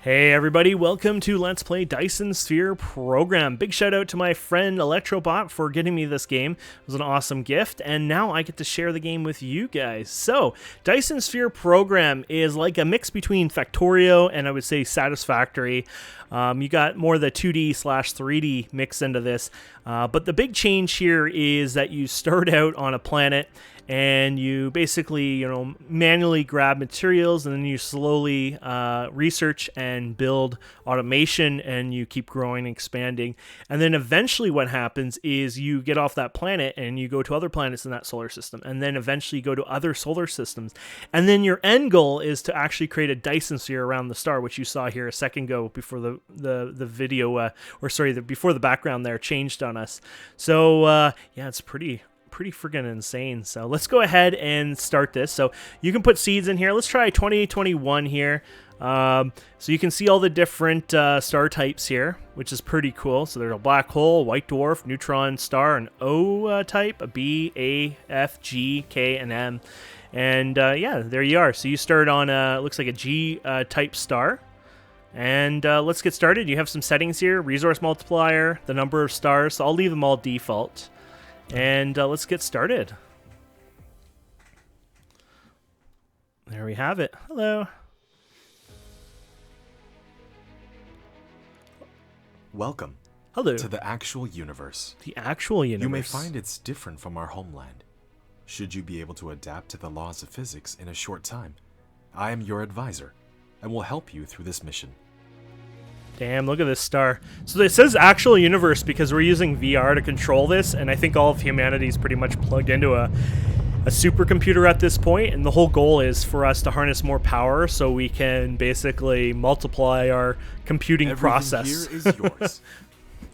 Hey everybody, welcome to Let's Play Dyson Sphere Program. Big shout out to my friend Electrobot for getting me this game. It was an awesome gift, and now I get to share the game with you guys. So, Dyson Sphere Program is like a mix between Factorio and I would say Satisfactory. You got more of the 2D/3D mix into this, but the big change here is that you start out on a planet and you basically, manually grab materials, and then you slowly research and build automation, and you keep growing and expanding. And then eventually what happens is you get off that planet and you go to other planets in that solar system, and then eventually go to other solar systems. And then your end goal is to actually create a Dyson sphere around the star, which you saw here a second ago before the video, before the background there changed on us. So yeah, it's pretty friggin' insane. So let's go ahead and start this. So you can put seeds in here. Let's try 2021 here. So you can see all the different star types here, which is pretty cool. So there's a black hole, white dwarf, neutron star, an O type, a B, A, F, G, K, and M. And yeah, there you are. So you start on looks like a G type star. And let's get started. You have some settings here: resource multiplier, the number of stars. So I'll leave them all default. And let's get started. There we have it. Hello. Welcome. Hello. To the actual universe. The actual universe. You may find it's different from our homeland. Should you be able to adapt to the laws of physics in a short time, I am your advisor and will help you through this mission. Damn, look at this star. So it says actual universe because we're using VR to control this, and I think all of humanity is pretty much plugged into a supercomputer at this point, and the whole goal is for us to harness more power so we can basically multiply our computing process. Everything here is yours.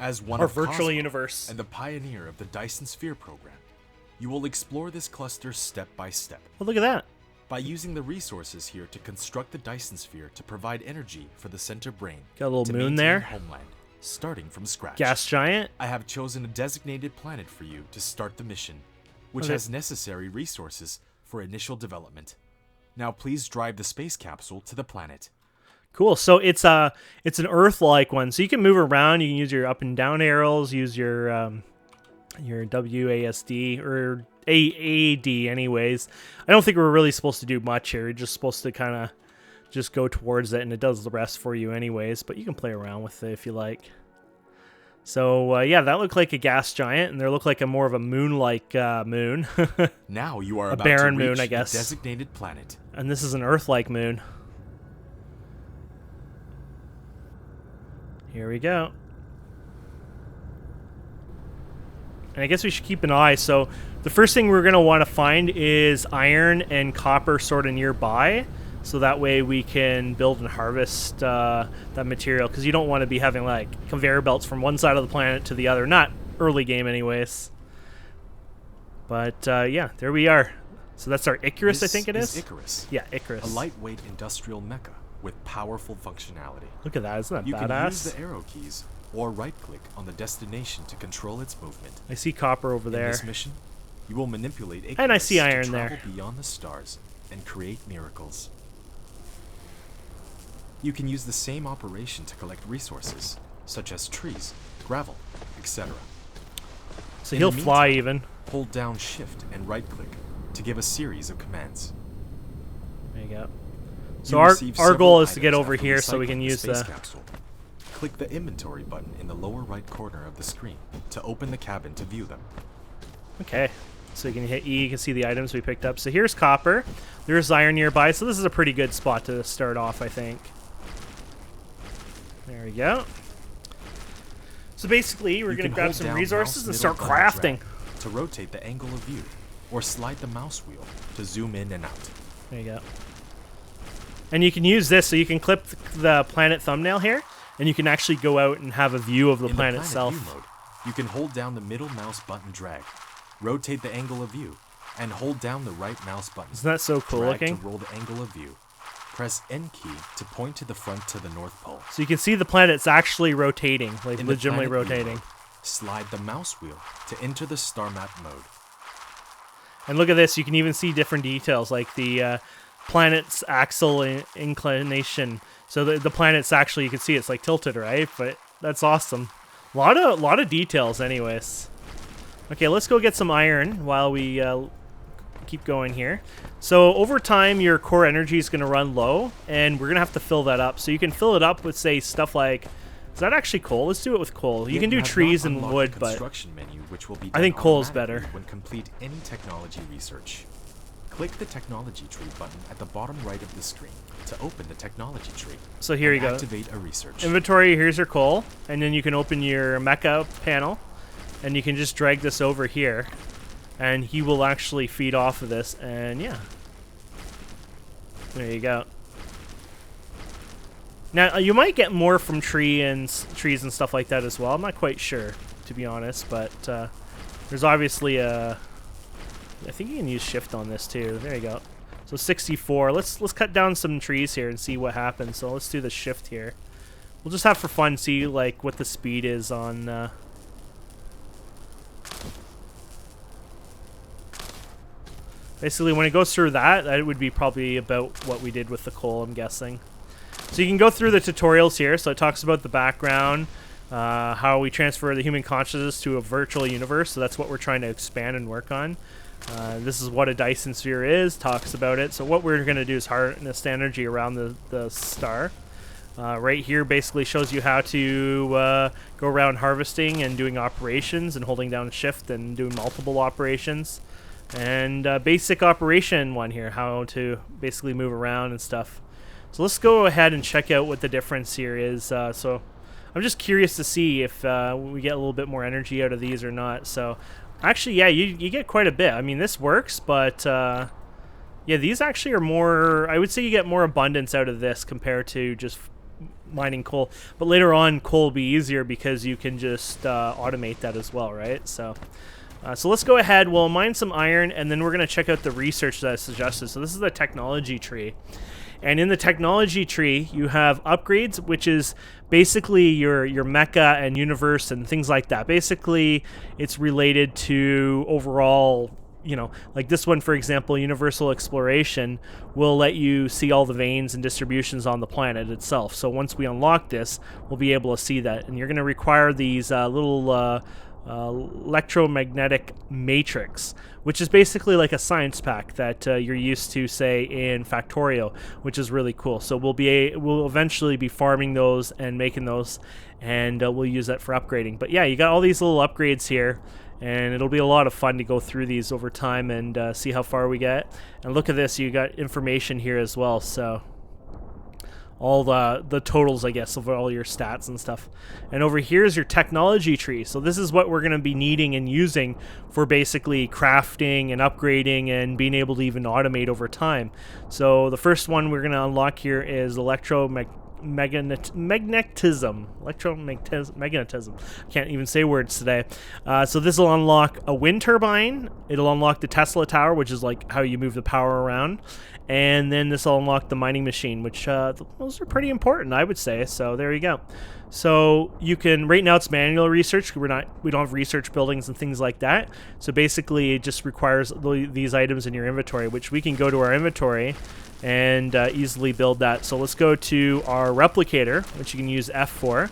As one our of virtual Cosmo universe. And the pioneer of the Dyson Sphere program, you will explore this cluster step by step. Oh, look at that. By using the resources here to construct the Dyson Sphere to provide energy for the center brain. Got a little to moon maintain there. Homeland, starting from scratch. Gas giant. I have chosen a designated planet for you to start the mission, which Okay. has necessary resources for initial development. Now please drive the space capsule to the planet. Cool. So it's an Earth-like one. So you can move around. You can use your up and down arrows. Use your WASD or AAD anyways. I don't think we're really supposed to do much here. We're just supposed to kind of just go towards it, and it does the rest for you anyways, but you can play around with it if you like. So yeah, that looked like a gas giant, and there looked like a more of a moon-like moon. Now you are a about barren to reach moon, I guess. the designated planet. And this is an Earth-like moon. Here we go. And I guess we should keep an eye. So the first thing we're going to want to find is iron and copper sort of nearby. So that way we can build and harvest that material. Because you don't want to be having like conveyor belts from one side of the planet to the other. Not early game anyways. But yeah, there we are. So that's our Icarus, This I think it is. Icarus. Yeah, Icarus. A lightweight industrial mecha with powerful functionality. Look at that. Isn't that You badass? can use the arrow keys or right-click on the destination to control its movement. I see copper over there. In this mission, you will manipulate Icarus And I see iron to travel there. beyond the stars and create miracles. You can use the same operation to collect resources, such as trees, gravel, etc. So In he'll the fly meantime, even. Hold down Shift and right-click to give a series of commands. There you go. You So our receive goal several is to get items over after here so we recycling can use space the... capsule. Click the inventory button in the lower right corner of the screen to open the cabin to view them. Okay. So you can hit E, you can see the items we picked up. So here's copper. There's iron nearby. So this is a pretty good spot to start off, I think. There we go. So basically, we're You going to can grab hold some down resources mouse and middle start button crafting. drag to rotate the angle of view, or slide the mouse wheel to zoom in and out. There you go. And you can use this, so you can clip the planet thumbnail here, and you can actually go out and have a view of the In planet the itself. view mode, you can hold down the middle mouse button drag, rotate the angle of view, and hold down the right mouse button. Isn't that so cool drag looking? to roll the angle of view. Press N key to point to the front to the North Pole. So you can see the planet's actually rotating, like In the legitimately planet view rotating. mode, slide the mouse wheel to enter the star map mode. And look at this, you can even see different details, like the planet's axial inclination. So the planet's actually, you can see it's like tilted, right? But that's awesome. Lot of details anyways. Okay, let's go get some iron while we keep going here. So over time, your core energy is going to run low, and we're going to have to fill that up. So you can fill it up with, say, stuff like, is that actually coal? Let's do it with coal. You can do trees and wood, but menu, which will be I think coal is better. When complete any technology research. Click the technology tree button at the bottom right of the screen to open the technology tree. So here you go. Activate a research. Inventory, here's your coal, and then you can open your mecha panel, and you can just drag this over here, and he will actually feed off of this, and yeah. There you go. Now, you might get more from trees and stuff like that as well. I'm not quite sure, to be honest, but there's obviously a... I think you can use shift on this too. There you go. So 64. Let's cut down some trees here and see what happens. So let's do the shift here. We'll just have for fun see like what the speed is on. Basically, when it goes through that would be probably about what we did with the coal, I'm guessing. So you can go through the tutorials here. So it talks about the background, how we transfer the human consciousness to a virtual universe. So that's what we're trying to expand and work on. This is what a Dyson sphere is, talks about it. So what we're going to do is harness energy around the star. Right here basically shows you how to go around harvesting and doing operations and holding down shift and doing multiple operations. And basic operation one here, how to basically move around and stuff. So let's go ahead and check out what the difference here is. So I'm just curious to see if we get a little bit more energy out of these or not. So actually, yeah, you get quite a bit. I mean, this works, but yeah, these actually are more... I would say you get more abundance out of this compared to just mining coal. But later on, coal will be easier because you can just automate that as well, right? So let's go ahead. We'll mine some iron, and then we're going to check out the research that I suggested. So this is the technology tree. And in the technology tree, you have upgrades, which is basically your mecha and universe and things like that. Basically, it's related to overall, you know, like this one, for example, universal exploration will let you see all the veins and distributions on the planet itself. So once we unlock this, we'll be able to see that. And you're going to require these little electromagnetic matrix, which is basically like a science pack that you're used to, say, in Factorio, which is really cool. So we'll eventually be farming those and making those, and we'll use that for upgrading. But yeah, you got all these little upgrades here, and it'll be a lot of fun to go through these over time and see how far we get. And look at this, you got information here as well. So all the totals, I guess, of all your stats and stuff. And over here is your technology tree. So this is what we're going to be needing and using for basically crafting and upgrading and being able to even automate over time. So the first one we're going to unlock here is magnetism. Electromagnetism. Can't even say words today. So this will unlock a wind turbine. It'll unlock the Tesla tower, which is like how you move the power around. And then this will unlock the mining machine, which those are pretty important, I would say. So there you go. So you can, right now it's manual research. We don't have research buildings and things like that. So basically it just requires these items in your inventory, which we can go to our inventory and easily build that. So let's go to our replicator, which you can use F for.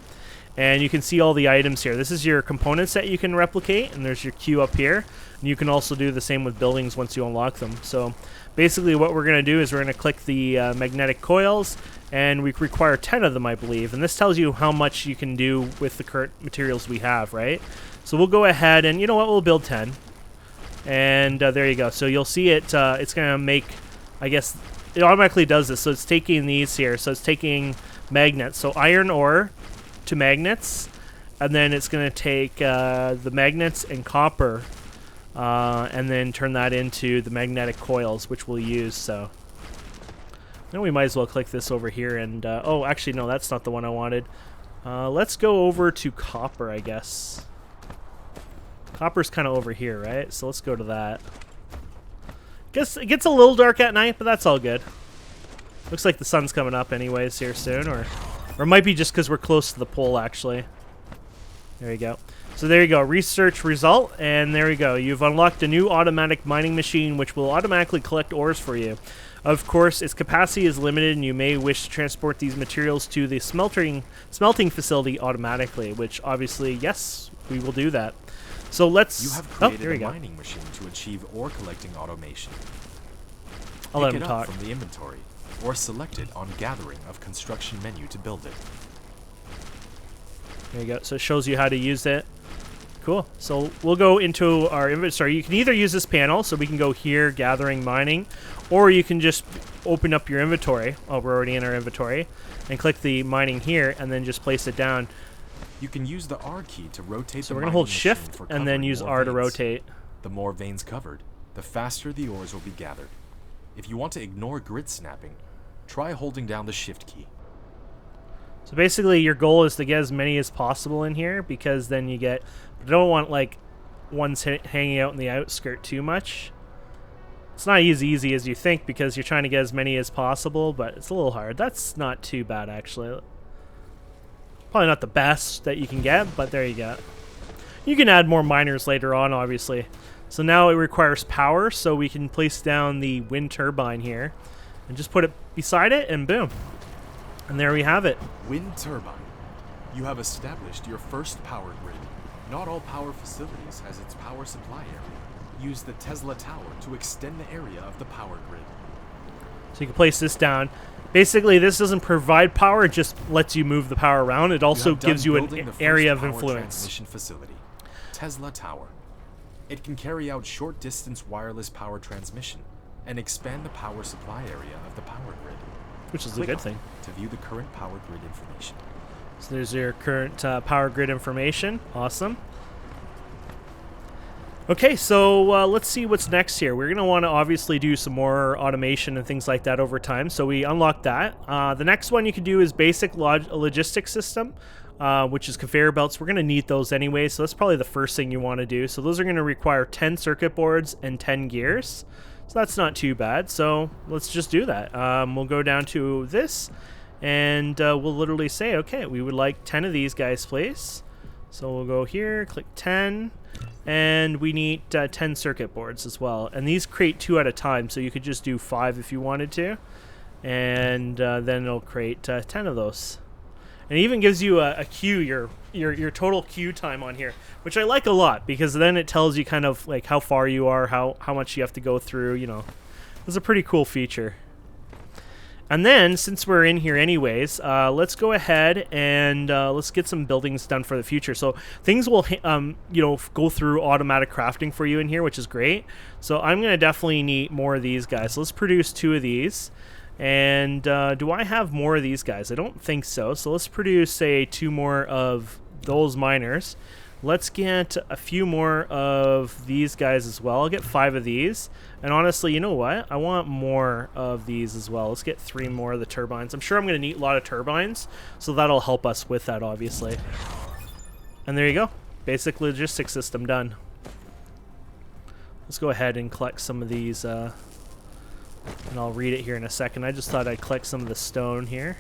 And you can see all the items here. This is your components that you can replicate, and there's your queue up here. And you can also do the same with buildings once you unlock them. So basically what we're going to do is we're going to click the magnetic coils, and we require 10 of them, I believe. And this tells you how much you can do with the current materials we have, right? So we'll go ahead and, you know what, we'll build 10. And there you go. So you'll see it, it's going to make, I guess, it automatically does this. So it's taking these here. So it's taking magnets. So iron ore to magnets, and then it's going to take the magnets and copper, and then turn that into the magnetic coils, which we'll use. So then we might as well click this over here, and oh, actually no, that's not the one I wanted. Let's go over to copper, I guess. Copper's kind of over here, right? So let's go to that. Guess it gets a little dark at night, but that's all good. Looks like the sun's coming up anyways here soon, or it might be just because we're close to the pole, actually. There you go. So there you go, research result, and there you go. You've unlocked a new automatic mining machine, which will automatically collect ores for you. Of course, its capacity is limited, and you may wish to transport these materials to the smelting facility automatically, which obviously, yes, we will do that. So let's... You have created there we a go. mining machine to achieve ore collecting automation. I'll let Pick him it up talk. from the inventory, or select it on Gathering of Construction menu to build it. There you go. So it shows you how to use it. Cool. So we'll go into our inventory. You can either use this panel, so we can go here, gathering, mining, or you can just open up your inventory. Oh, we're already in our inventory. And click the mining here, and then just place it down. You can use the R key to rotate So the we're going to mining hold machine shift for and then covering use more R to veins. rotate. The more veins covered, the faster the ores will be gathered. If you want to ignore grid snapping, try holding down the shift key. So basically your goal is to get as many as possible in here, because then you get... You don't want like ones hanging out in the outskirt too much. It's not as easy as you think, because you're trying to get as many as possible, but it's a little hard. That's not too bad, actually. Probably not the best that you can get, but there you go. You can add more miners later on, obviously. So now it requires power, so we can place down the wind turbine here and just put it beside it, and boom. And there we have it. Wind turbine. You have established your first power grid. Not all power facilities has its power supply area. Use the Tesla tower to extend the area of the power grid. So you can place this down. Basically, this doesn't provide power, it just lets you move the power around. It also gives you an area of influence. Transmission facility, Tesla tower. It can carry out short-distance wireless power transmission and expand the power supply area of the power grid. Which is a Click good on thing. it to view the current power grid information. So there's your current power grid information. Awesome. Okay, so let's see what's next here. We're going to want to obviously do some more automation and things like that over time. So we unlock that. The next one you can do is basic logistics system, which is conveyor belts. We're going to need those anyway, so that's probably the first thing you want to do. So those are going to require 10 circuit boards and 10 gears. So that's not too bad. So let's just do that. We'll go down to this, and we'll literally say, okay, we would like 10 of these guys, please. So we'll go here, click 10. And we need 10 circuit boards as well. And these create 2 at a time, so you could just do 5 if you wanted to. And then it'll create 10 of those. And it even gives you a queue, your total queue time on here, which I like a lot, because then it tells you kind of like how far you are, how much you have to go through, you know. It's a pretty cool feature. And then, since we're in here anyways, let's go ahead and let's get some buildings done for the future. So things will, you know, go through automatic crafting for you in here, which is great. So I'm going to definitely need more of these guys. So let's produce 2 of these. And do I have more of these guys? I don't think so. So let's produce, say, 2 more of those miners. Let's get a few more of these guys as well. I'll get 5 of these. And honestly, you know what? I want more of these as well. Let's get 3 more of the turbines. I'm sure I'm going to need a lot of turbines, so that'll help us with that, obviously. And there you go. Basic logistics system done. Let's go ahead and collect some of these, and I'll read it here in a second. I just thought I'd collect some of the stone here.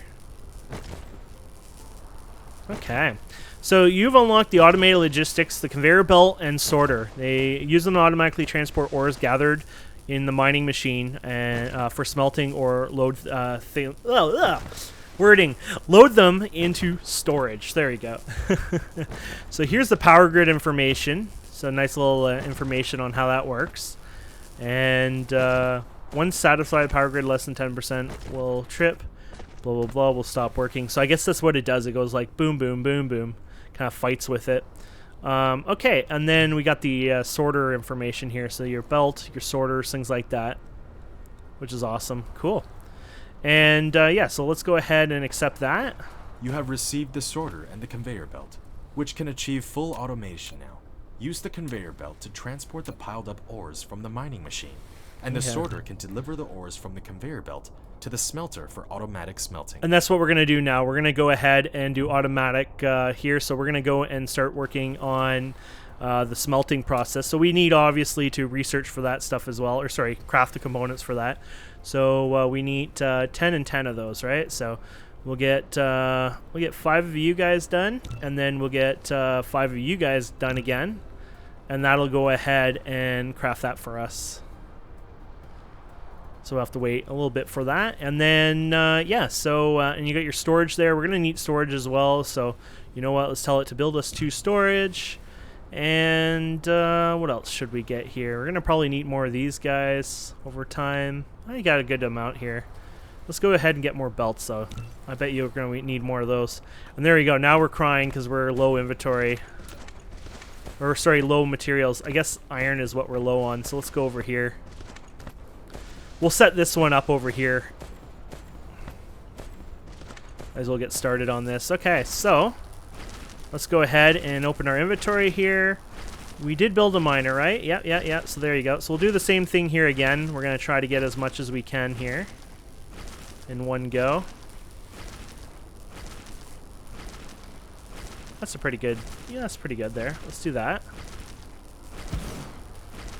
Okay. So you've unlocked the automated logistics, the conveyor belt, and sorter. They use them to automatically transport ores gathered in the mining machine and for smelting or load load them into storage. There you go. So here's the power grid information. So nice little information on how that works. And once satisfied, power grid less than 10% will trip. Blah blah blah will stop working. So I guess that's what it does. It goes like boom boom boom boom. Kind of fights with it. Okay, and then we got the sorter information here. So your belt, your sorters, things like that, which is awesome. Cool. And yeah, so let's go ahead and accept that. You have received the sorter and the conveyor belt, which can achieve full automation now. Use the conveyor belt to transport the piled up ores from the mining machine, and the sorter can deliver the ores from the conveyor belt to the smelter for automatic smelting. And that's what we're going to do now. We're going to go ahead and do automatic here. So we're going to go and start working on the smelting process. So we need obviously to research for that stuff as well, or sorry, craft the components for that. So we need 10 and 10 of those, right? So we'll get 5 of you guys done, and then we'll get 5 of you guys done again, and that'll go ahead and craft that for us. So we'll have to wait a little bit for that. And then, yeah, so, and you got your storage there. We're going to need storage as well. So, you know what? Let's tell it to build us 2 storage. And what else should we get here? We're going to probably need more of these guys over time. I got a good amount here. Let's go ahead and get more belts, though. I bet you're going to need more of those. And there we go. Now we're crying because we're low inventory. Or, sorry, low materials. I guess iron is what we're low on. So let's go over here. We'll set this one up over here. As we'll get started on this. Okay, so let's go ahead and open our inventory here. We did build a miner, right? Yeah. So there you go. So we'll do the same thing here again. We're going to try to get as much as we can here in one go. That's a pretty good, yeah, that's pretty good there. Let's do that.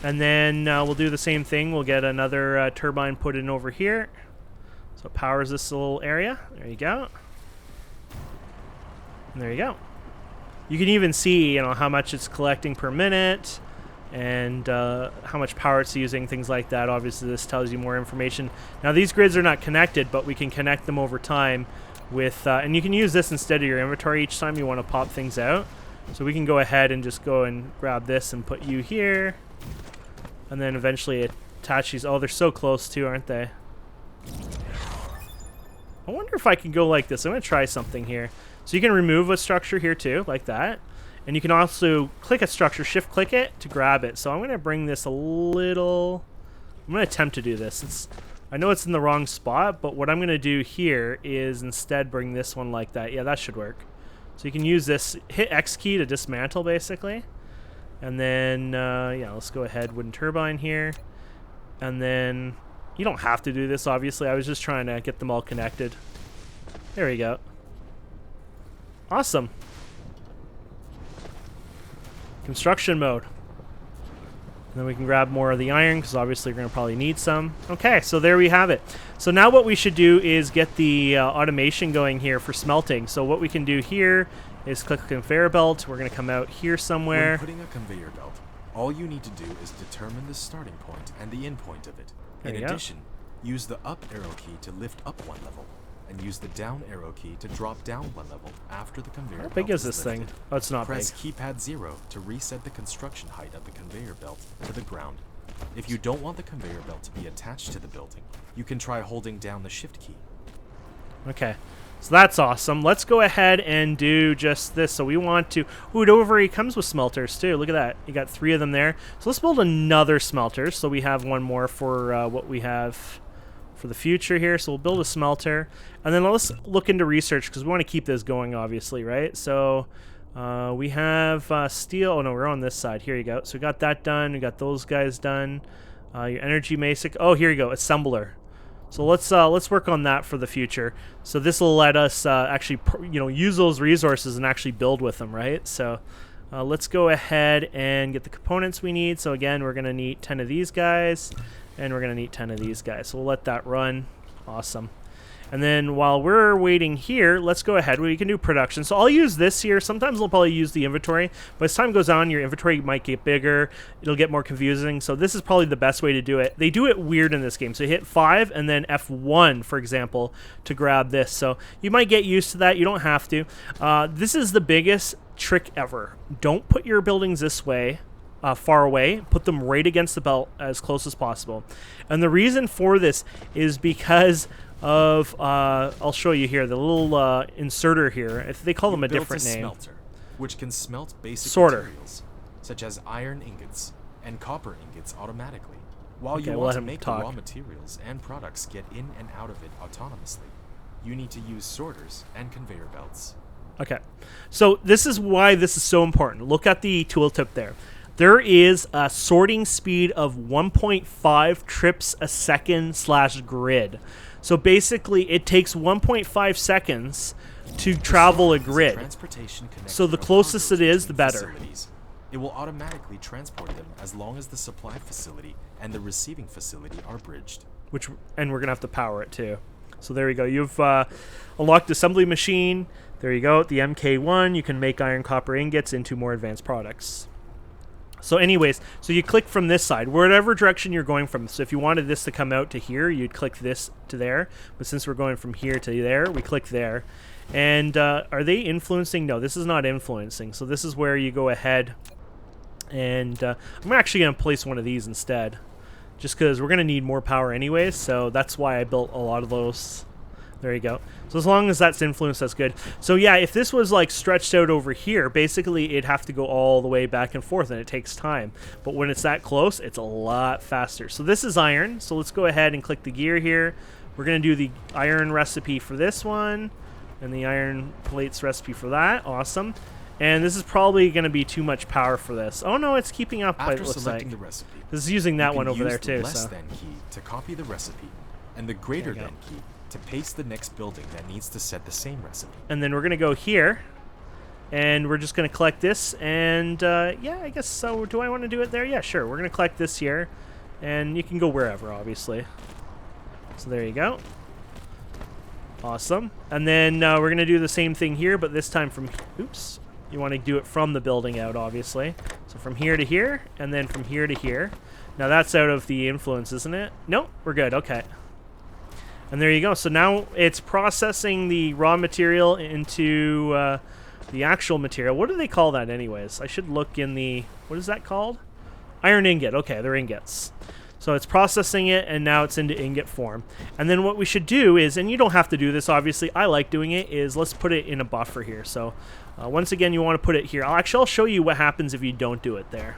And then we'll do the same thing. We'll get another turbine put in over here. So it powers this little area. There you go. And there you go. You can even see, you know, how much it's collecting per minute and how much power it's using, things like that. Obviously, this tells you more information. Now, these grids are not connected, but we can connect them over time with, and you can use this instead of your inventory each time you want to pop things out. So we can go ahead and just go and grab this and put you here. And then eventually attach these. Oh, they're so close too, aren't they? I wonder if I can go like this. I'm going to try something here. So you can remove a structure here too, like that. And you can also click a structure, shift click it to grab it. So I'm going to bring this a little... I'm going to attempt to do this. I know it's in the wrong spot, but what I'm going to do here is instead bring this one like that. Yeah, that should work. So you can use this, hit X key to dismantle basically. And then, yeah, let's go ahead, wooden turbine here. And then, you don't have to do this, obviously. I was just trying to get them all connected. There we go. Awesome. Construction mode. And then we can grab more of the iron, because obviously we're going to probably need some. Okay, so there we have it. So now what we should do is get the automation going here for smelting. So what we can do here is click conveyor belt. We're going to come out here somewhere. When putting a conveyor belt, all you need to do is determine the starting point and the end point of it. In addition, use the up arrow key to lift up one level, and use the down arrow key to drop down one level after the conveyor belt. How big is this lifted. thing? Oh, it's not Press big. keypad 0 to reset the construction height of the conveyor belt to the ground. If you don't want the conveyor belt to be attached to the building, you can try holding down the shift key. Okay, so that's awesome. Let's go ahead and do just this. So we want to... Ooh, it over comes with smelters too. Look at that. You got 3 of them there. So let's build another smelter. So we have one more for what we have for the future here. So we'll build a smelter. And then let's look into research because we want to keep this going, obviously, right? So we have steel. Oh, no, we're on this side. Here you go. So we got that done. We got those guys done. Your energy basic. Oh, here you go. Assembler. So let's work on that for the future. So this will let us actually, use those resources and actually build with them, right? So let's go ahead and get the components we need. So again, we're gonna need 10 of these guys, and we're gonna need 10 of these guys. So we'll let that run. Awesome. And then while we're waiting here, let's go ahead. We can do production. So I'll use this here. Sometimes we'll probably use the inventory. But as time goes on, your inventory might get bigger. It'll get more confusing. So this is probably the best way to do it. They do it weird in this game. So you hit 5 and then F1, for example, to grab this. So you might get used to that. You don't have to. This is the biggest trick ever. Don't put your buildings this way. Far away, put them right against the belt as close as possible. And the reason for this is because of, I'll show you here, the little inserter here. If they call them a different name. Smelter, which can smelt basic Sorter. materials, such as iron ingots and copper ingots automatically, while Okay, you we'll want let to him make talk. the raw materials and products get in and out of it autonomously. You need to use sorters and conveyor belts. Okay, so this is why this is so important. Look at the tooltip there. There is a sorting speed of 1.5 trips a second / grid. So basically, it takes 1.5 seconds to travel a grid. So the closest it is, the better. It will automatically transport them as long as the supply facility and the receiving facility are bridged. And we're going to have to power it too. So there you go. You've unlocked assembly machine. There you go. The MK1, you can make iron copper ingots into more advanced products. So anyways, so you click from this side, whatever direction you're going from. So if you wanted this to come out to here, you'd click this to there. But since we're going from here to there, we click there. And are they influencing? No, this is not influencing. So this is where you go ahead. And I'm actually going to place one of these instead. Just because we're going to need more power anyways. So that's why I built a lot of those. There you go. So as long as that's influenced, that's good. So yeah, if this was like stretched out over here, basically it'd have to go all the way back and forth, and it takes time. But when it's that close, it's a lot faster. So this is iron. So let's go ahead and click the gear here. We're going to do the iron recipe for this one, and the iron plates recipe for that. Awesome. And this is probably going to be too much power for this. Oh no, it's keeping up. After it looks selecting like the recipe, this is using that one over there too. The less so. than key to copy the recipe, and the greater than key to paste the next building that needs to set the same recipe. And then we're going to go here, and we're just going to collect this, and yeah, I guess so. Do I want to do it there? Yeah, sure. We're going to collect this here, and you can go wherever, obviously. So there you go. Awesome. And then we're going to do the same thing here, but this time from, oops, you want to do it from the building out, obviously. So from here to here, and then from here to here. Now that's out of the influence, isn't it? Nope, we're good. Okay. And there you go. So now it's processing the raw material into the actual material. What do they call that anyways? I should look in the... What is that called? Iron ingot. Okay, they're ingots. So it's processing it, and now it's into ingot form. And then what we should do is, and you don't have to do this, obviously. I like doing it, is let's put it in a buffer here. So once again, you want to put it here. I'll show you what happens if you don't do it there.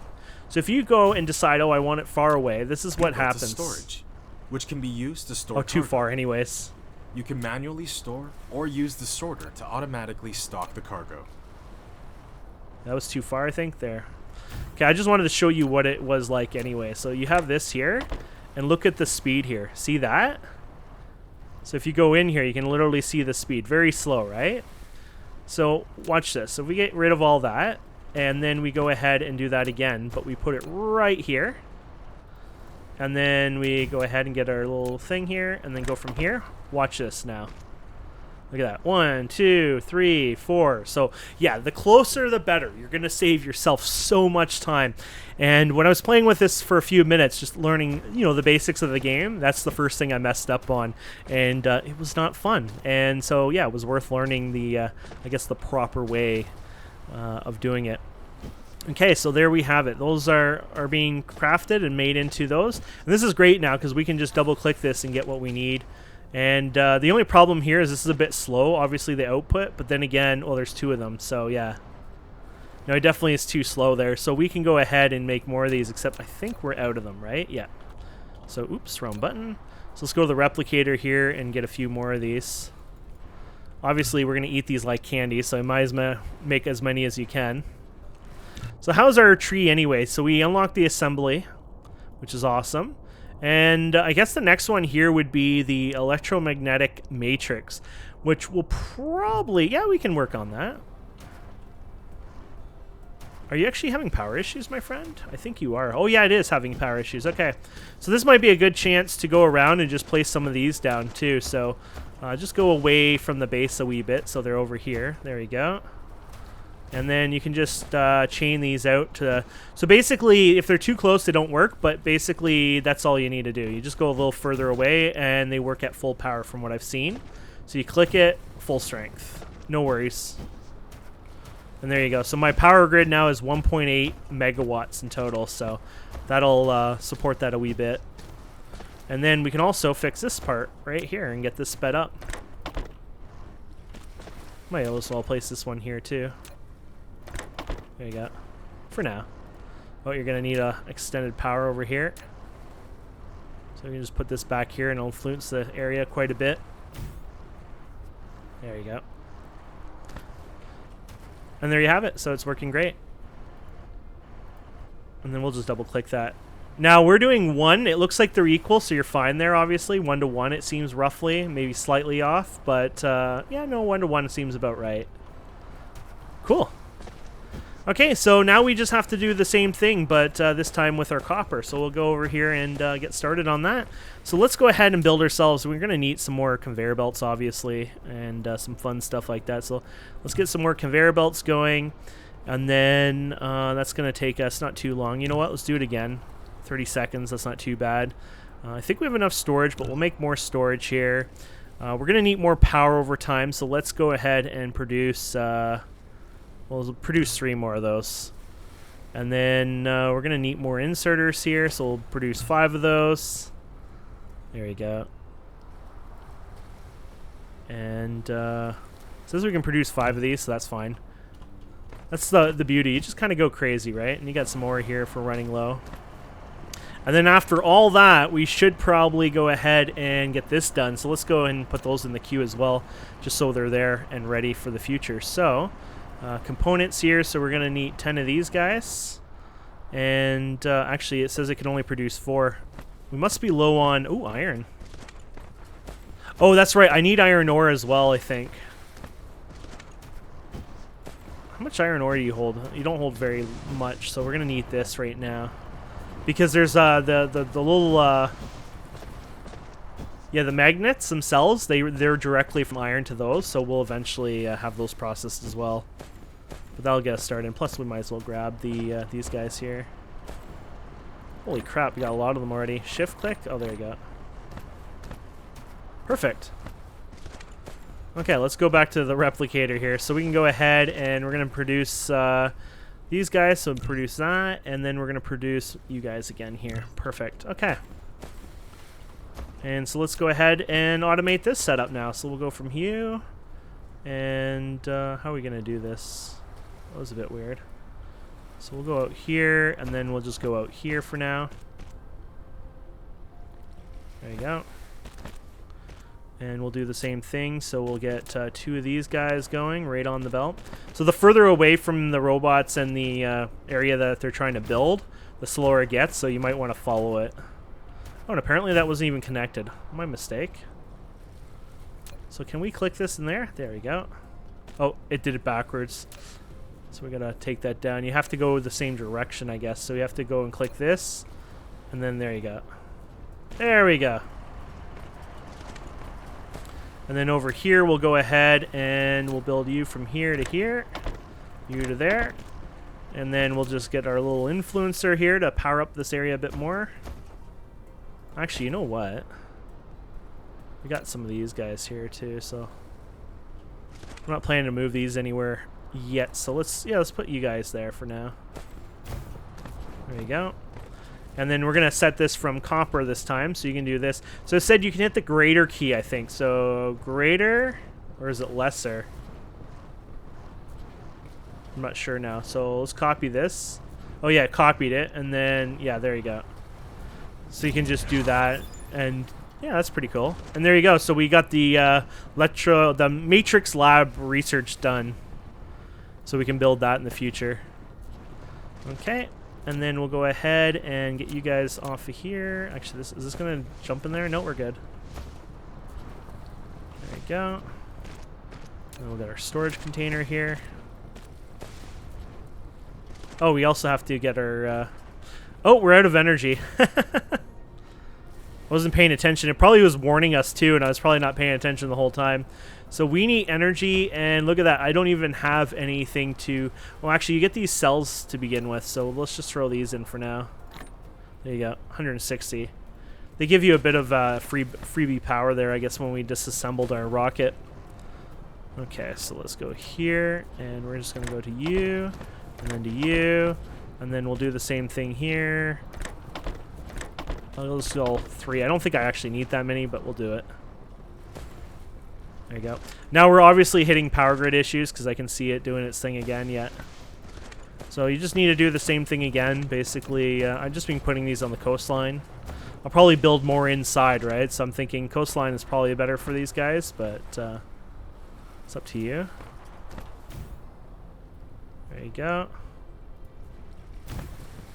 So if you go and decide, oh, I want it far away, this is what happens. Storage, which can be used to store. Oh, too far anyways. You can manually store or use the sorter to automatically stock the cargo. That was too far, I think, there. Okay, I just wanted to show you what it was like anyway. So you have this here, and look at the speed here. See that? So if you go in here, you can literally see the speed. Very slow, right? So watch this. So we get rid of all that, and then we go ahead and do that again, but we put it right here. And then we go ahead and get our little thing here, and then go from here. Watch this now. Look at that. 1, 2, 3, 4. So yeah, the closer the better. You're going to save yourself so much time. And when I was playing with this for a few minutes, just learning, you know, the basics of the game, that's the first thing I messed up on. And it was not fun. And so yeah, it was worth learning the, I guess, the proper way of doing it. Okay, so there we have it. Those are being crafted and made into those. And this is great now because we can just double click this and get what we need. And the only problem here is this is a bit slow, obviously, the output. But then again, well, there's 2 of them. So yeah, no, it definitely is too slow there. So we can go ahead and make more of these, except I think we're out of them, right? Yeah. So oops, wrong button. So let's go to the replicator here and get a few more of these. Obviously, we're going to eat these like candy, so I might as well make as many as you can. So how's our tree anyway? So we unlocked the assembly, which is awesome. And I guess the next one here would be the electromagnetic matrix, which will probably... Yeah, we can work on that. Are you actually having power issues, my friend? I think you are. Oh, yeah, it is having power issues. Okay. So this might be a good chance to go around and just place some of these down, too. So just go away from the base a wee bit so they're over here. There we go. And then you can just chain these out to... So basically, if they're too close, they don't work. But basically, that's all you need to do. You just go a little further away, and they work at full power from what I've seen. So you click it, full strength. No worries. And there you go. So my power grid now is 1.8 megawatts in total. So that'll support that a wee bit. And then we can also fix this part right here and get this sped up. Might as well place this one here, too. There you go. For now. Oh, you're going to need a extended power over here. So we can just put this back here and it'll influence the area quite a bit. There you go. And there you have it. So it's working great. And then we'll just double click that. Now we're doing 1. It looks like they're equal, so you're fine there, obviously. 1 to 1 it seems roughly, maybe slightly off. But yeah, no, 1 to 1 seems about right. Cool. Okay, so now we just have to do the same thing, but this time with our copper. So we'll go over here and get started on that. So let's go ahead and build ourselves. We're going to need some more conveyor belts, obviously, and some fun stuff like that. So let's get some more conveyor belts going. And then that's going to take us not too long. You know what? Let's do it again. 30 seconds. That's not too bad. I think we have enough storage, but we'll make more storage here. We're going to need more power over time, so let's go ahead and produce... we'll produce 3 more of those. And then we're going to need more inserters here, so we'll produce 5 of those. There you go. And it says we can produce 5 of these, so that's fine. That's the beauty. You just kind of go crazy, right? And you got some more here for running low. And then after all that, we should probably go ahead and get this done. So let's go and put those in the queue as well, just so they're there and ready for the future. So components here. So we're going to need 10 of these guys. And actually, it says it can only produce 4. We must be low on... Ooh, iron. Oh, that's right. I need iron ore as well, I think. How much iron ore do you hold? You don't hold very much, so we're going to need this right now. Because there's the little the magnets themselves, they're directly from iron to those, so we'll eventually have those processed as well. But that'll get us started. And plus, we might as well grab these guys here. Holy crap, we got a lot of them already. Shift click. Oh, there you go. Perfect. Okay, let's go back to the replicator here. So we can go ahead and we're gonna produce. These guys, so produce that, and then we're going to produce you guys again here. Perfect. Okay. And so let's go ahead and automate this setup now. So we'll go from here, and how are we going to do this? That was a bit weird. So we'll go out here, and then we'll just go out here for now. There you go. And we'll do the same thing, so we'll get 2 of these guys going right on the belt. So the further away from the robots and the area that they're trying to build, the slower it gets, so you might want to follow it. Oh, and apparently that wasn't even connected. My mistake. So can we click this in there? There we go. Oh, it did it backwards. So we gotta take that down. You have to go the same direction, I guess. So you have to go and click this, and then there you go. There we go. And then over here, we'll go ahead and we'll build you from here to here, you to there. And then we'll just get our little influencer here to power up this area a bit more. Actually, you know what? We got some of these guys here too, so I'm not planning to move these anywhere yet. So let's put you guys there for now. There you go. And then we're going to set this from copper this time, so you can do this. So it said you can hit the greater key, I think. So greater, or is it lesser? I'm not sure now. So let's copy this. Oh yeah, it copied it, and then, yeah, there you go. So you can just do that, and yeah, that's pretty cool. And there you go. So we got the the Matrix Lab research done. So we can build that in the future. Okay. And then we'll go ahead and get you guys off of here. Actually, is this going to jump in there? No, we're good. There we go. And we'll get our storage container here. Oh, we also have to get our... Oh, we're out of energy. I wasn't paying attention. It probably was warning us too, and I was probably not paying attention the whole time. So we need energy, and look at that. I don't even have anything to... Well, actually, you get these cells to begin with, so let's just throw these in for now. There you go, 160. They give you a bit of freebie power there, I guess, when we disassembled our rocket. Okay, so let's go here, and we're just going to go to you, and then to you, and then we'll do the same thing here. Let's go 3. I don't think I actually need that many, but we'll do it. There you go. Now we're obviously hitting power grid issues because I can see it doing its thing again yet. So you just need to do the same thing again. Basically, I've just been putting these on the coastline. I'll probably build more inside, right? So I'm thinking coastline is probably better for these guys, but it's up to you. There you go.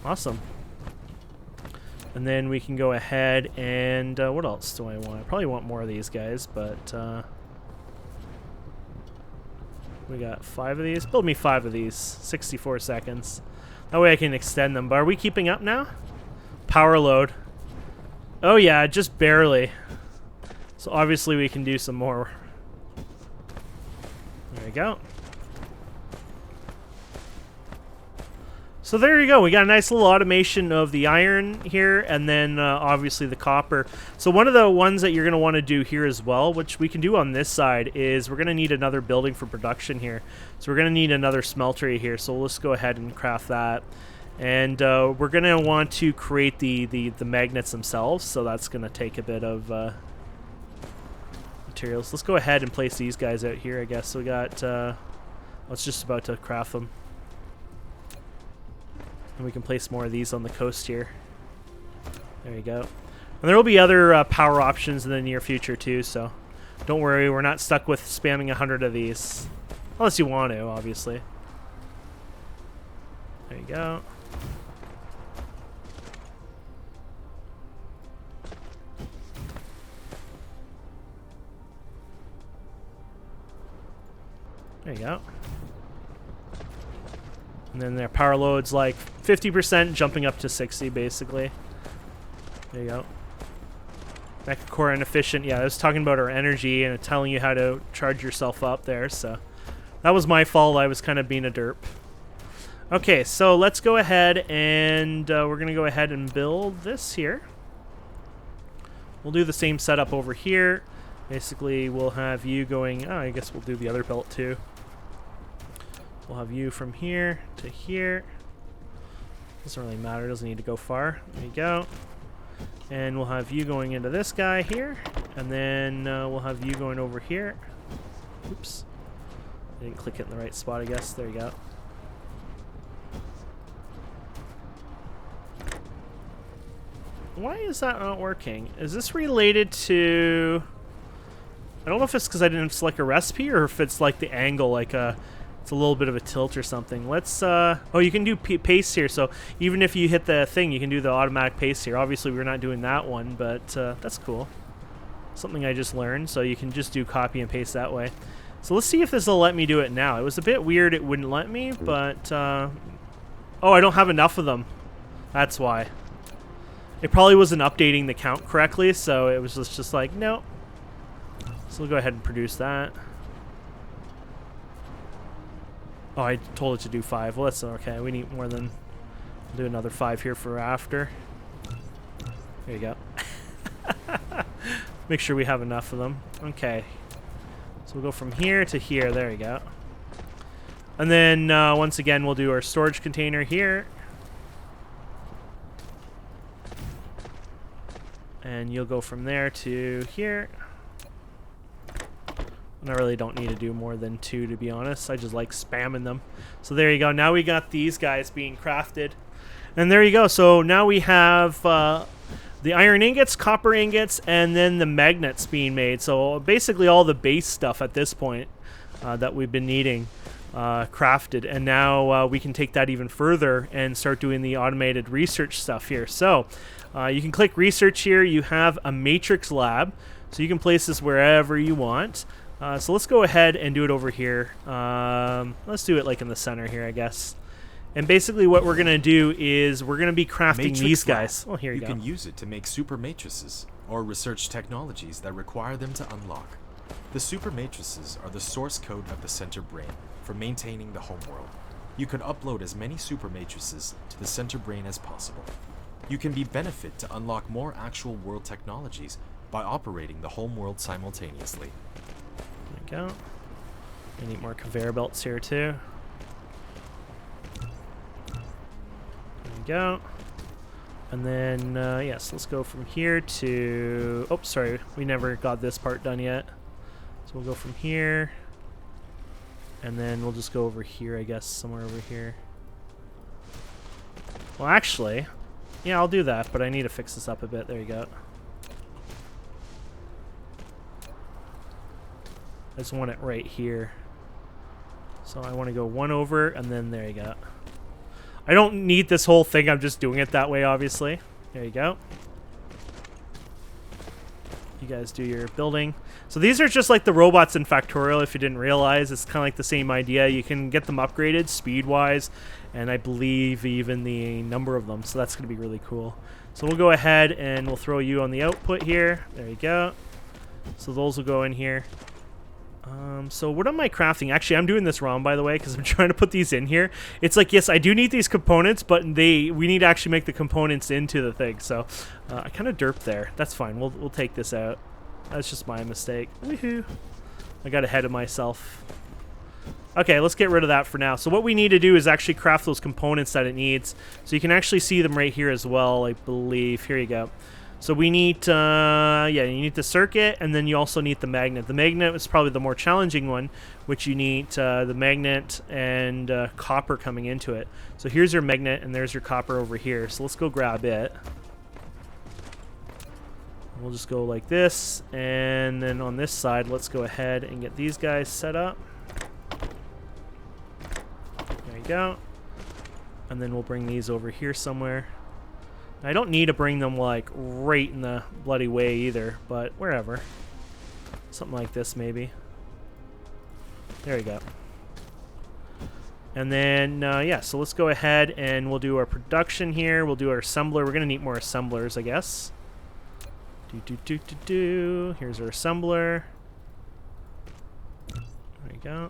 Awesome. And then we can go ahead and what else do I want? I probably want more of these guys, but we got 5 of these. Build me 5 of these. 64 seconds. That way I can extend them. But are we keeping up now? Power load. Oh yeah, just barely. So obviously we can do some more. There we go. So there you go. We got a nice little automation of the iron here, and then obviously the copper. So one of the ones that you're going to want to do here as well, which we can do on this side, is we're going to need another building for production here. So we're going to need another smeltery here. So let's go ahead and craft that. And we're going to want to create the magnets themselves. So that's going to take a bit of materials. Let's go ahead and place these guys out here, I guess. So we got... let's just about to craft them. And we can place more of these on the coast here. There you go. And there will be other power options in the near future too, so don't worry, we're not stuck with spamming 100 of these. Unless you want to, obviously. There you go. There you go. And then their power load's like 50%, jumping up to 60 basically. There you go. Mecha core inefficient. Yeah, I was talking about our energy and telling you how to charge yourself up there, so that was my fault. I was kind of being a derp. Okay, so let's go ahead and we're going to go ahead and build this here. We'll do the same setup over here. Basically, we'll have you going... Oh, I guess we'll do the other belt too. We'll have you from here to here. Doesn't really matter, doesn't need to go far. There you go. And we'll have you going into this guy here. And then we'll have you going over here. Oops. I didn't click it in the right spot, I guess. There you go. Why is that not working? Is this related to... I don't know if it's because I didn't select a recipe or if it's like the angle, like it's a little bit of a tilt or something. Let's, oh, you can do paste here. So even if you hit the thing, you can do the automatic paste here. Obviously, we're not doing that one, but that's cool. Something I just learned. So you can just do copy and paste that way. So let's see if this will let me do it now. It was a bit weird it wouldn't let me, but, oh, I don't have enough of them. That's why. It probably wasn't updating the count correctly, so it was just like, no. So we'll go ahead and produce that. Oh, I told it to do 5. Well, that's okay. We need more than... We'll do another 5 here for after. There you go. Make sure we have enough of them. Okay. So we'll go from here to here. There you go. And then, once again, we'll do our storage container here. And you'll go from there to here. And I really don't need to do more than 2, to be honest. I just like spamming them. So there you go. Now we got these guys being crafted. And there you go. So now we have the iron ingots, copper ingots, and then the magnets being made. So basically all the base stuff at this point that we've been needing crafted. And now we can take that even further and start doing the automated research stuff here. So you can click research here. You have a matrix lab. So you can place this wherever you want. So let's go ahead and do it over here. Let's do it like in the center here, I guess. And basically what we're going to do is we're going to be crafting Matrix these lab. guys. Oh, here you go. You can use it to make super matrices or research technologies that require them to unlock. The super matrices are the source code of the center brain for maintaining the homeworld. You can upload as many super matrices to the center brain as possible. You can be benefit to unlock more actual world technologies by operating the homeworld simultaneously. There we go. I need more conveyor belts here too. There we go. And then, yes, let's go from here to... Oh, sorry, we never got this part done yet. So we'll go from here. And then we'll just go over here, I guess, somewhere over here. Well, actually, yeah, I'll do that, but I need to fix this up a bit. There you go. I just want it right here. So I want to go 1 over, and then there you go. I don't need this whole thing. I'm just doing it that way, obviously. There you go. You guys do your building. So these are just like the robots in Factorial, if you didn't realize. It's kind of like the same idea. You can get them upgraded speed-wise, and I believe even the number of them. So that's going to be really cool. So we'll go ahead and we'll throw you on the output here. There you go. So those will go in here. So what am I crafting? Actually, I'm doing this wrong, by the way, because I'm trying to put these in here. It's like, yes, I do need these components, but we need to actually make the components into the thing. So I kind of derped there. That's fine. We'll take this out. That's just my mistake. Woohoo! I got ahead of myself. Okay, let's get rid of that for now. So what we need to do is actually craft those components that it needs. So you can actually see them right here as well, I believe. Here you go. So we need, yeah, you need the circuit, and then you also need the magnet. The magnet is probably the more challenging one, which you need the magnet and copper coming into it. So here's your magnet, and there's your copper over here. So let's go grab it. We'll just go like this, and then on this side, let's go ahead and get these guys set up. There you go. And then we'll bring these over here somewhere. I don't need to bring them like right in the bloody way either, but wherever. Something like this maybe. There we go. And then, yeah, so let's go ahead and we'll do our production here. We'll do our assembler. We're going to need more assemblers, I guess. Here's our assembler. There we go.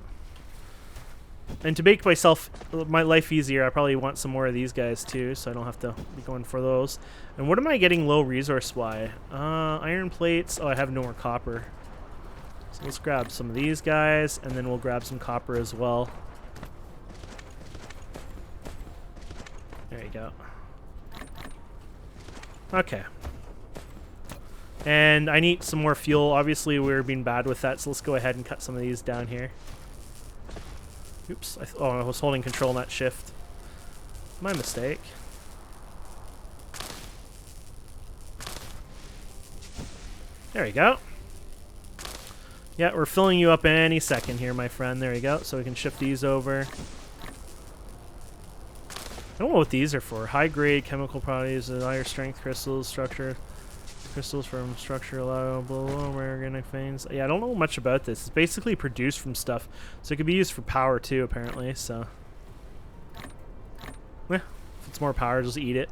And to make my life easier, I probably want some more of these guys too, so I don't have to be going for those. And what am I getting low resource-wise? Iron plates. Oh, I have no more copper. So let's grab some of these guys, and then we'll grab some copper as well. There you go. Okay. And I need some more fuel. Obviously, we're being bad with that, so let's go ahead and cut some of these down here. Oops. I was holding control, not shift. My mistake. There we go. Yeah, we're filling you up any second here, my friend. There you go. So we can shift these over. I don't know what these are for. High grade chemical properties, higher strength crystals, structure. Crystals from structure allowable organic veins. Yeah, I don't know much about this. It's basically produced from stuff, so it could be used for power too, apparently. So, yeah, if it's more power, just eat it.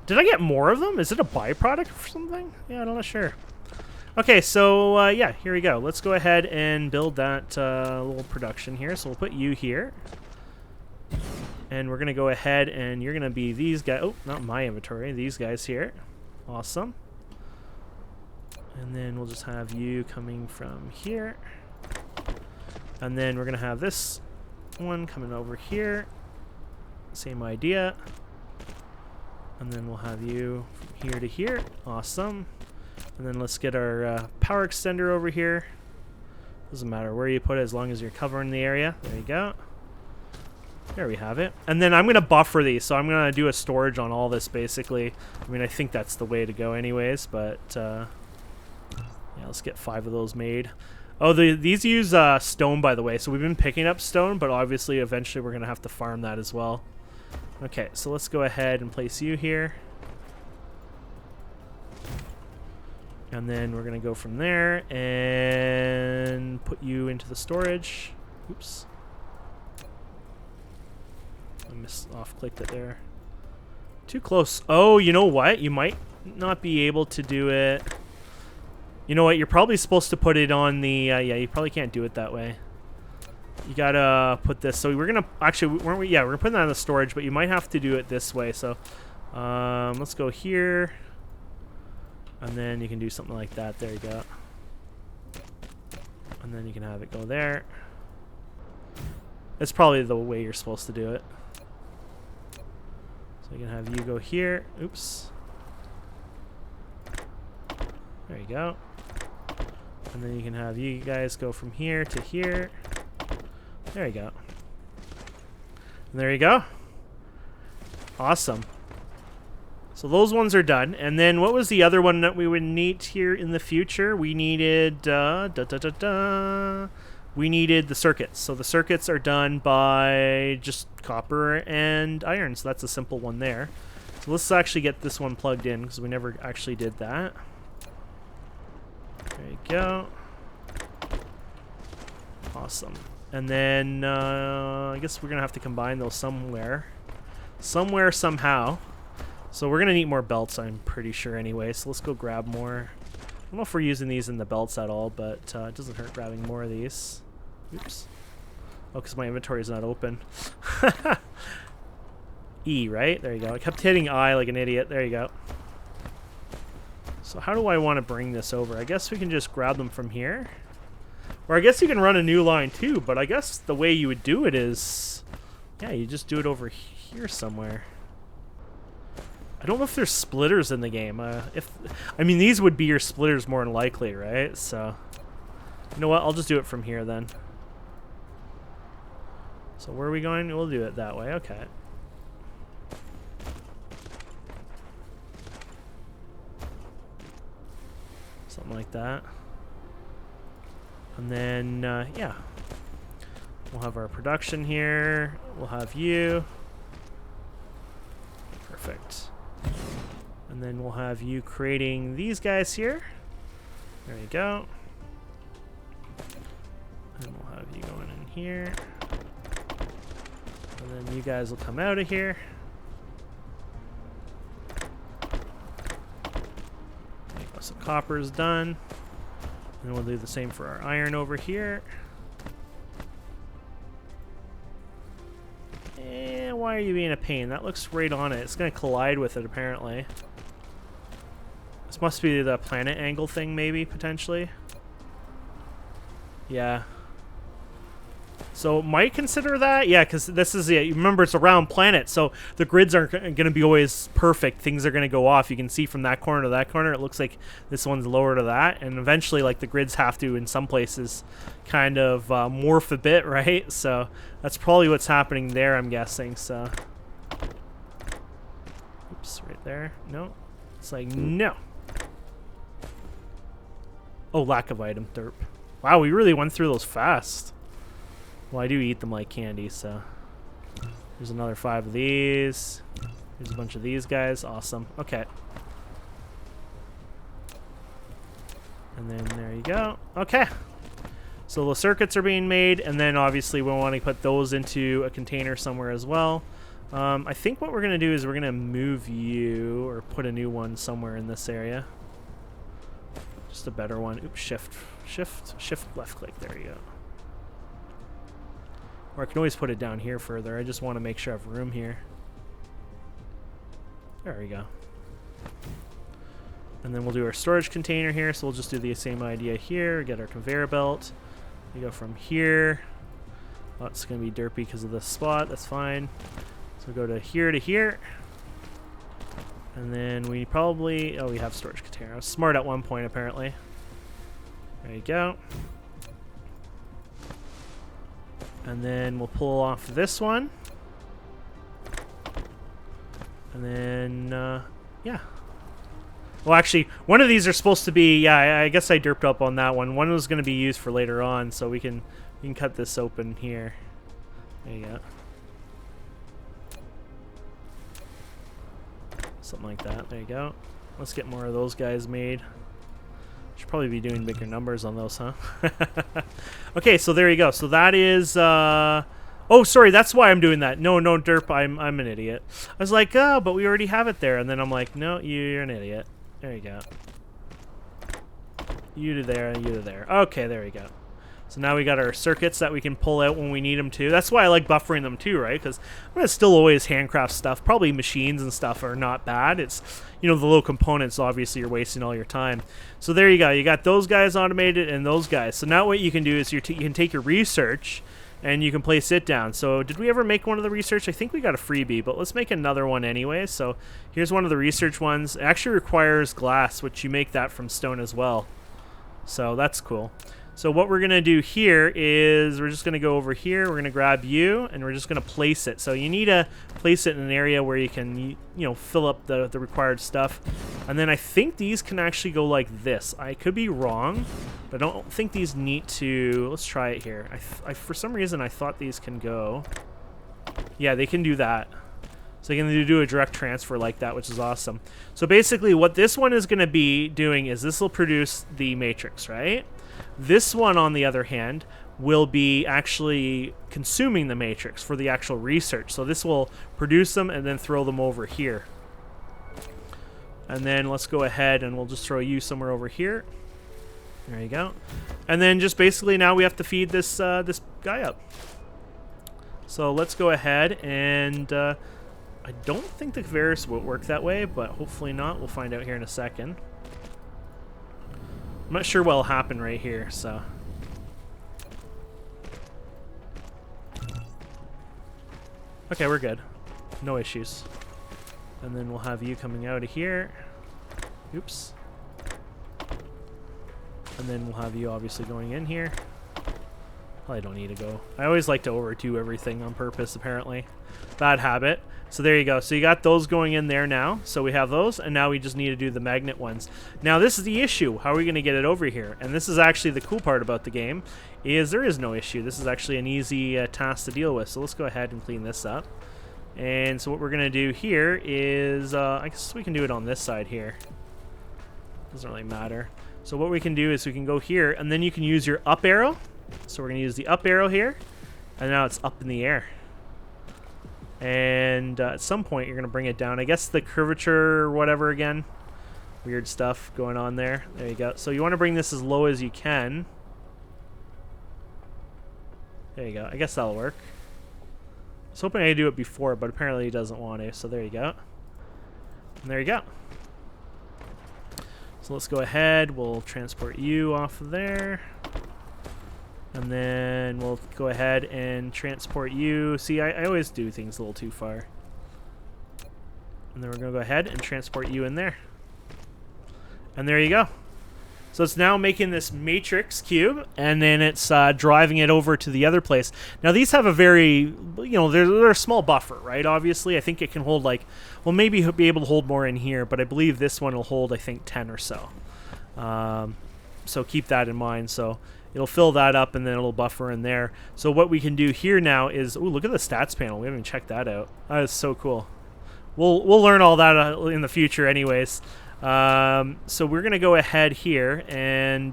Did I get more of them? Is it a byproduct or something? Yeah, I'm not sure. Okay, so yeah, here we go. Let's go ahead and build that little production here. So we'll put you here, and we're gonna go ahead and you're gonna be these guys. Oh, not my inventory. These guys here. Awesome. And then we'll just have you coming from here. And then we're going to have this one coming over here. Same idea. And then we'll have you from here to here. Awesome. And then let's get our power extender over here. Doesn't matter where you put it as long as you're covering the area. There you go. There we have it. And then I'm going to buffer these. So I'm going to do a storage on all this basically. I mean, I think that's the way to go anyways, but yeah, let's get 5 of those made. Oh, these use stone, by the way. So we've been picking up stone, but obviously eventually we're going to have to farm that as well. Okay, so let's go ahead and place you here. And then we're going to go from there and put you into the storage. Oops. I off-clicked it there. Too close. Oh, you know what? You might not be able to do it. You know what? You're probably supposed to put it on the... yeah, you probably can't do it that way. You gotta put this... So we're gonna... Actually, weren't we? Yeah, we're gonna put that on the storage, but you might have to do it this way. So let's go here. And then you can do something like that. There you go. And then you can have it go there. That's probably the way you're supposed to do it. So you can have you go here. Oops. There you go. And then you can have you guys go from here to here. There you go. And there you go. Awesome. So those ones are done. And then what was the other one that we would need here in the future? We needed... we needed the circuits. So the circuits are done by just copper and iron. So that's a simple one there. So let's actually get this one plugged in because we never actually did that. There you go. Awesome. And then I guess we're going to have to combine those somewhere. Somewhere, somehow. So we're going to need more belts, I'm pretty sure anyway. So let's go grab more. don't know if we're using these in the belts at all, but it doesn't hurt grabbing more of these. Oops. Oh, because my inventory is not open. E, right? There you go. I kept hitting I like an idiot. There you go. So how do I want to bring this over? I guess we can just grab them from here. Or I guess you can run a new line too, but I guess the way you would do it is... yeah, you just do it over here somewhere. I don't know if there's splitters in the game. I mean, these would be your splitters more than likely, right? So, you know what? I'll just do it from here then. So where are we going? We'll do it that way. Okay. Something like that. And then, yeah. We'll have our production here. We'll have you. Perfect. And then we'll have you creating these guys here. There you go. And we'll have you going in here. And then you guys will come out of here. So copper is done. And we'll do the same for our iron over here. And why are you being a pain? That looks right on it. It's going to collide with it, apparently. This must be the planet angle thing, maybe, potentially. Yeah. So, might consider that? Yeah, because this is it. Remember, it's a round planet, so the grids aren't going to be always perfect. Things are going to go off. You can see from that corner to that corner, it looks like this one's lower to that. And eventually, like, the grids have to, in some places, kind of morph a bit, right? So, that's probably what's happening there, I'm guessing. So, oops, right there. No. It's like, no. Oh, lack of item, derp. Wow, we really went through those fast. Well, I do eat them like candy, so... There's another 5 of these. There's a bunch of these guys. Awesome. Okay. And then there you go. Okay. So the circuits are being made, and then obviously we want to put those into a container somewhere as well. I think what we're going to do is we're going to move you, or put a new one somewhere in this area. Just a better one. Oops, shift, left click. There you go. Or I can always put it down here further. I just want to make sure I have room here. There we go. And then we'll do our storage container here. So we'll just do the same idea here. Get our conveyor belt. We go from here. Oh, it's going to be derpy because of this spot. That's fine. So go to here. And then we probably... oh, we have storage container. I was smart at one point, apparently. There you go. And then we'll pull off this one. And then, yeah. Well, actually, one of these are supposed to be... yeah, I guess I derped up on that one. One was going to be used for later on, so we can cut this open here. There you go. Something like that. There you go. Let's get more of those guys made. Should probably be doing bigger numbers on those, huh? Okay, so there you go. So that is... oh, sorry, that's why I'm doing that. No, derp, I'm an idiot. I was like, oh, but we already have it there. And then I'm like, no, you're an idiot. There you go. You to there, you to there. Okay, there we go. So now we got our circuits that we can pull out when we need them to. That's why I like buffering them too, right? Because I'm going to still always handcraft stuff. Probably machines and stuff are not bad. It's, you know, the little components, obviously you're wasting all your time. So there you go. You got those guys automated and those guys. So now what you can do is you can take your research and you can place it down. So did we ever make one of the research? I think we got a freebie, but let's make another one anyway. So here's one of the research ones. It actually requires glass, which you make that from stone as well. So that's cool. So what we're going to do here is we're just going to go over here. We're going to grab you, and we're just going to place it. So you need to place it in an area where you can, you know, fill up the required stuff. And then I think these can actually go like this. I could be wrong, but I don't think these need to... let's try it here. I for some reason, I thought these can go... yeah, they can do that. So you can do a direct transfer like that, which is awesome. So basically what this one is going to be doing is this will produce the matrix, right? This one, on the other hand, will be actually consuming the matrix for the actual research. So this will produce them and then throw them over here. And then let's go ahead and we'll just throw you somewhere over here. There you go. And then just basically now we have to feed this this guy up. So let's go ahead and I don't think the conveyors will work that way, but hopefully not. We'll find out here in a second. I'm not sure what will happen right here, so. Okay, we're good. No issues. And then we'll have you coming out of here. Oops. And then we'll have you obviously going in here. Probably don't need to go. I always like to overdo everything on purpose, apparently. Bad habit. So there you go. So you got those going in there now. So we have those, and now we just need to do the magnet ones. Now this is the issue. How are we going to get it over here? And this is actually the cool part about the game, is there is no issue. This is actually an easy task to deal with. So let's go ahead and clean this up. And so what we're going to do here is, I guess we can do it on this side here. Doesn't really matter. So what we can do is we can go here, and then you can use your up arrow. So we're going to use the up arrow here, and now it's up in the air. And at some point you're going to bring it down. I guess the curvature or whatever again. Weird stuff going on there. There you go. So you want to bring this as low as you can. There you go. I guess that'll work. I was hoping I could do it before, but apparently he doesn't want to. So there you go. And there you go. So let's go ahead. We'll transport you off of there. And then we'll go ahead and transport you. See, I always do things a little too far. And then we're going to go ahead and transport you in there. And there you go. So it's now making this matrix cube, and then it's driving it over to the other place. Now these have a very, you know, they're a small buffer, right? Obviously, I think it can hold like, well, maybe he'll be able to hold more in here, but I believe this one will hold, I think, 10 or so. So keep that in mind. So it'll fill that up, and then it'll buffer in there. So what we can do here now is, ooh, look at the stats panel. We haven't even checked that out. That is so cool. We'll learn all that in the future, anyways. So we're gonna go ahead here and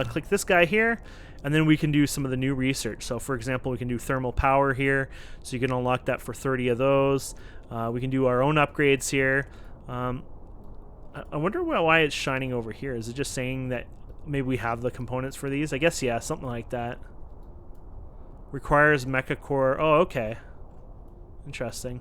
click this guy here, and then we can do some of the new research. So for example, we can do thermal power here, so you can unlock that for 30 of those. We can do our own upgrades here. I wonder why it's shining over here. Is it just saying that maybe we have the components for these? I guess, yeah, something like that. Requires mecha core. Oh, okay. Interesting.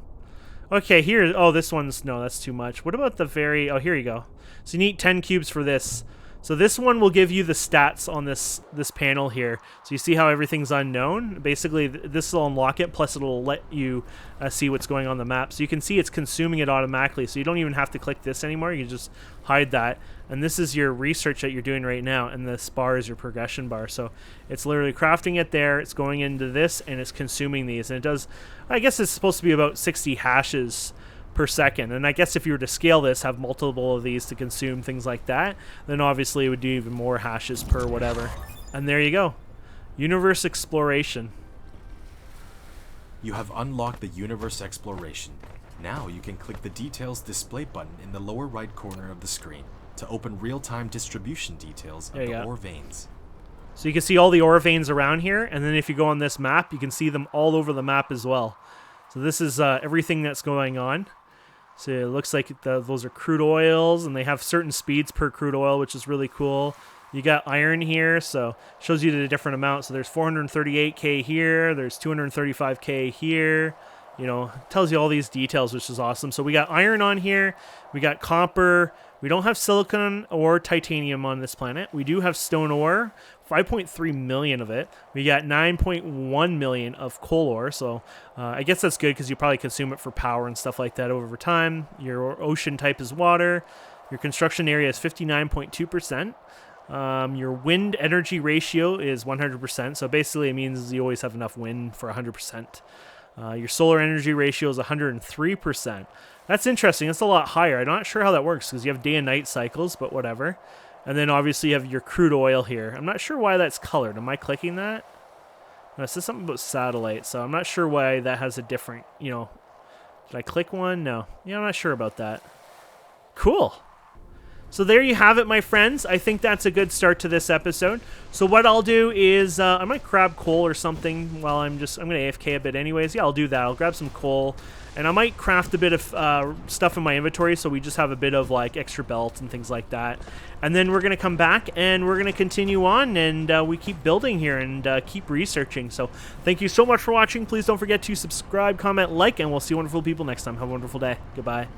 Okay, here, oh, this one's, no, that's too much. What about the very, oh, here you go. So you need 10 cubes for this. So this one will give you the stats on this panel here. So you see how everything's unknown? Basically, this will unlock it, plus it'll let you see what's going on the map. So you can see it's consuming it automatically, so you don't even have to click this anymore. You can just hide that. And this is your research that you're doing right now, and this bar is your progression bar. So it's literally crafting it there, it's going into this, and it's consuming these. And it does, I guess it's supposed to be about 60 hashes per second. And I guess if you were to scale this, have multiple of these to consume things like that, then obviously it would do even more hashes per whatever. And there you go. Universe exploration. You have unlocked the universe exploration. Now you can click the details display button in the lower right corner of the screen to open real-time distribution details of the ore veins. So you can see all the ore veins around here, and then if you go on this map, you can see them all over the map as well. So this is everything that's going on. So it looks like those are crude oils, and they have certain speeds per crude oil, which is really cool. You got iron here, so shows you the different amounts. So there's 438K here, there's 235K here. You know, tells you all these details, which is awesome. So we got iron on here, we got copper. We don't have silicon or titanium on this planet. We do have stone ore, 5.3 million of it. We got 9.1 million of coal ore, so I guess that's good because you probably consume it for power and stuff like that over time. Your ocean type is water. Your construction area is 59.2%. Your wind energy ratio is 100%, so basically it means you always have enough wind for 100%. Your solar energy ratio is 103%. That's interesting. That's a lot higher. I'm not sure how that works because you have day and night cycles, but whatever. And then obviously you have your crude oil here. I'm not sure why that's colored. Am I clicking that? No, it says something about satellite, so I'm not sure why that has a different, you know. Did I click one? No. Yeah, I'm not sure about that. Cool. So there you have it, my friends. I think that's a good start to this episode. So what I'll do is I might grab coal or something while I'm going to AFK a bit anyways. Yeah, I'll do that. I'll grab some coal, and I might craft a bit of stuff in my inventory so we just have a bit of like extra belt and things like that. And then we're going to come back and we're going to continue on, and we keep building here and keep researching. So thank you so much for watching. Please don't forget to subscribe, comment, like, and we'll see wonderful people next time. Have a wonderful day. Goodbye.